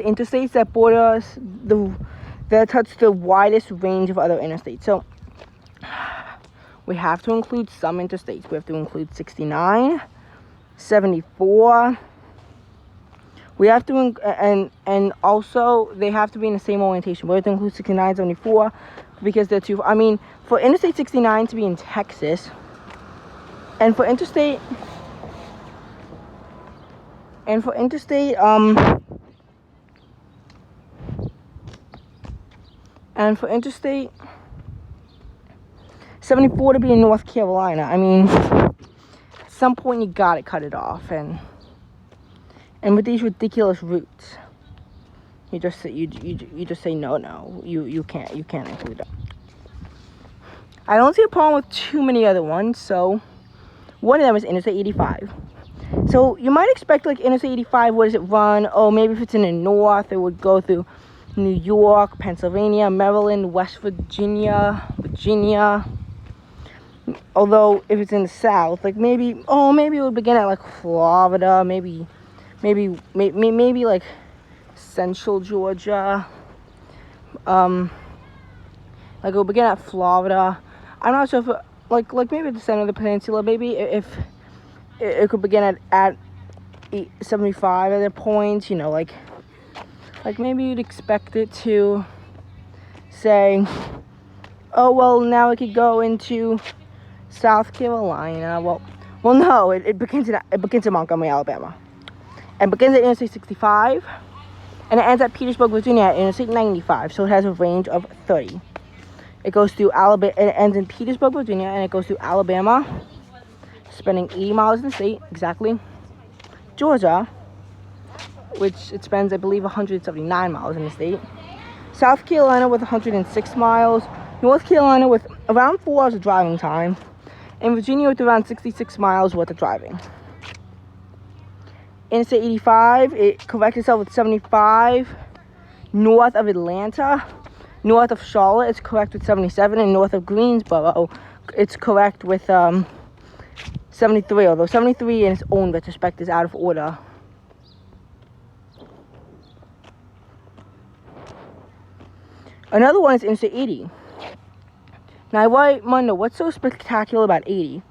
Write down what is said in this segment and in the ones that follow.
interstates that border that touch the widest range of other interstates. So we have to include some interstates. We have to include 69, 74. We have to, and also they have to be in the same orientation. We have to include 69, 74 because they're two. I mean, for Interstate 69 to be in Texas, and for Interstate 74 to be in North Carolina. I mean, at some point you gotta cut it off, and with these ridiculous routes, you just say no, you can't include them. I don't see a problem with too many other ones. So one of them is Interstate 85. So you might expect, like, Interstate 85, where does it run? Oh, maybe if it's in the north, it would go through New York, Pennsylvania, Maryland, West Virginia. Although if it's in the south, like maybe it would begin at like Florida, maybe like central Georgia. Like it would begin at Florida. I'm not sure if like maybe at the center of the peninsula. Maybe if it could begin at 75 at that point. You know, like maybe you'd expect it to say, oh well, now it could go into South Carolina. Well, no, it begins in Montgomery, Alabama, and begins at Interstate 65, and it ends at Petersburg, Virginia, at Interstate 95. So it has a range of 30. It goes through Alabama. It ends in Petersburg, Virginia, and it goes through Alabama, spending 80 miles in the state exactly. Georgia, which it spends, I believe, 179 miles in the state. South Carolina with 106 miles. North Carolina with around 4 hours of driving time. And Virginia with around 66 miles worth of driving. Interstate 85, it corrects itself with 75. North of Atlanta. North of Charlotte, it's correct with 77. And north of Greensboro, it's correct with 73. Although 73 in its own retrospect is out of order. Another one is Interstate 80. Now, I wonder what's so spectacular about 80.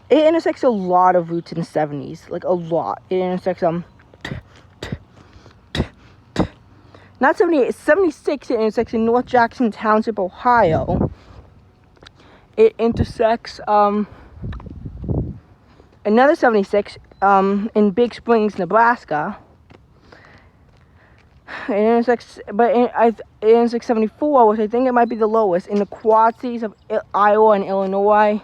It intersects a lot of routes in the 70s, like a lot. It intersects not 78, 76. It intersects in North Jackson Township, Ohio. It intersects another 76 in Big Springs, Nebraska. It intersects, but it intersects 74, which I think it might be the lowest, in the Quad Cities of Iowa and Illinois,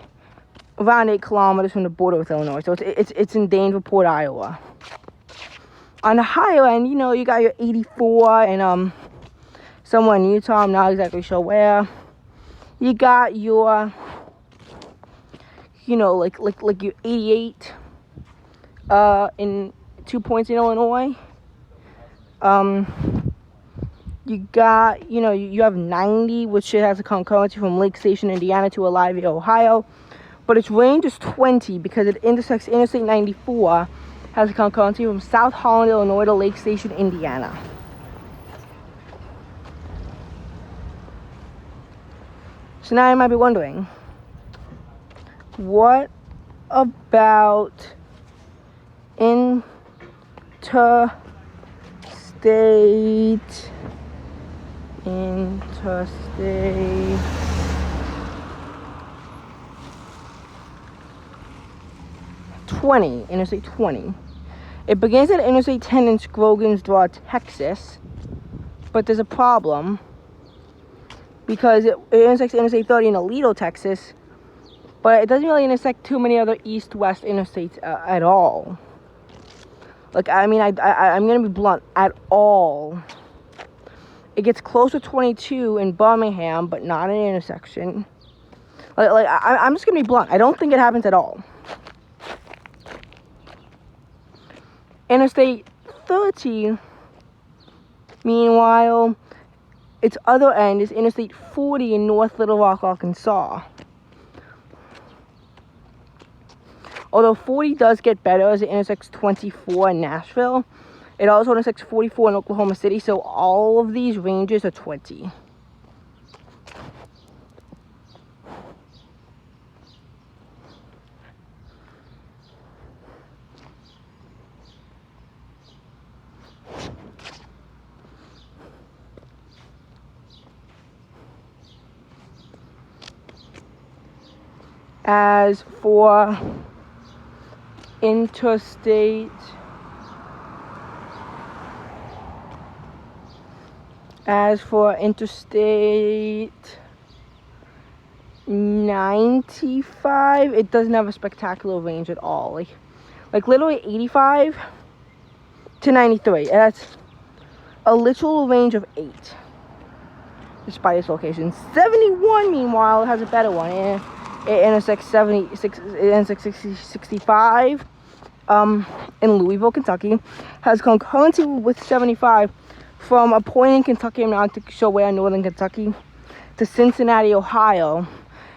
around 8 kilometers from the border with Illinois. So it's in Davenport, Iowa. On the higher end, you know, you got your 84 and somewhere in Utah. I'm not exactly sure where. You got your, you know, like your 88 in 2 points in Illinois. You got, you know, you have 90, which has a concurrency from Lake Station, Indiana to Olivia, Ohio. But its range is 20 because it intersects Interstate 94, has a concurrency from South Holland, Illinois to Lake Station, Indiana. So now you might be wondering, what about Interstate 20, Interstate 20. It begins at Interstate 10 in Scroggins Draw, Texas, but there's a problem because it intersects Interstate 30 in Aledo, Texas, but it doesn't really intersect too many other east-west interstates at all. Like, I mean, I'm gonna be blunt, at all. It gets close to 22 in Birmingham, but not an intersection. I'm just gonna be blunt. I don't think it happens at all. Interstate 30, meanwhile, its other end is Interstate 40 in North Little Rock, Arkansas. Although 40 does get better as it intersects 24 in Nashville, It also intersects 44 in Oklahoma City, so all of these ranges are 20. As for Interstate 95, it doesn't have a spectacular range at all. Like literally 85 to 93. That's a literal range of 8. Despite its location. 71, meanwhile, has a better one. It intersects 65 in Louisville, Kentucky. Has concurrency with 75 from a point in Kentucky. I'm not to show where in northern Kentucky to Cincinnati, Ohio.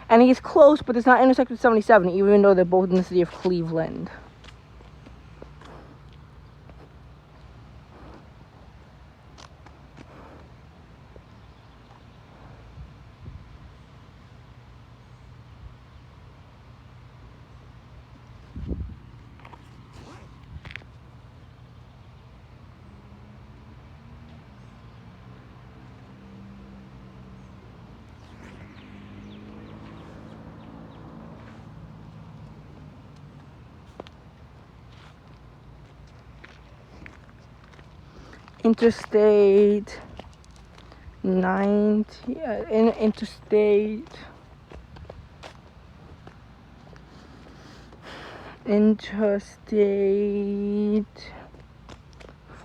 And he's close, but does not intersect with 77, even though they're both in the city of Cleveland. Interstate 90, Interstate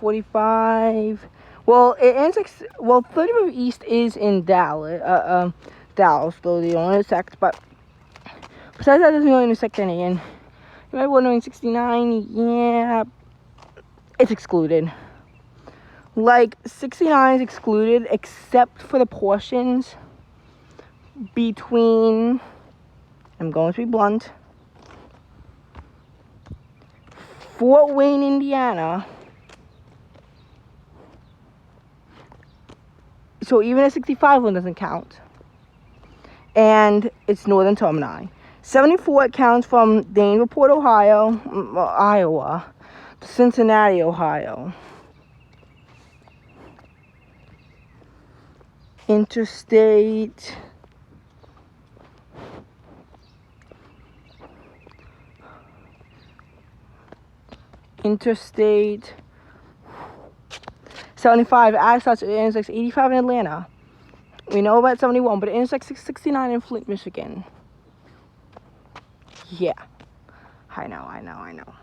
45. Well, it intersects. Well, 35 East is in Dallas. Dallas, though they don't intersect. But besides that, doesn't really intersect any. And you might be wondering, 69. Yeah, it's excluded. Like 69 is excluded, except for the portions between. I'm going to be blunt. Fort Wayne, Indiana. So even a 65 one doesn't count. And it's northern termini. 74 counts from Davenport, Ohio, Iowa, to Cincinnati, Ohio. Interstate 75, as such, it intersects 85 in Atlanta. We know about 71, but it intersects 69 in Flint, Michigan. Yeah. I know.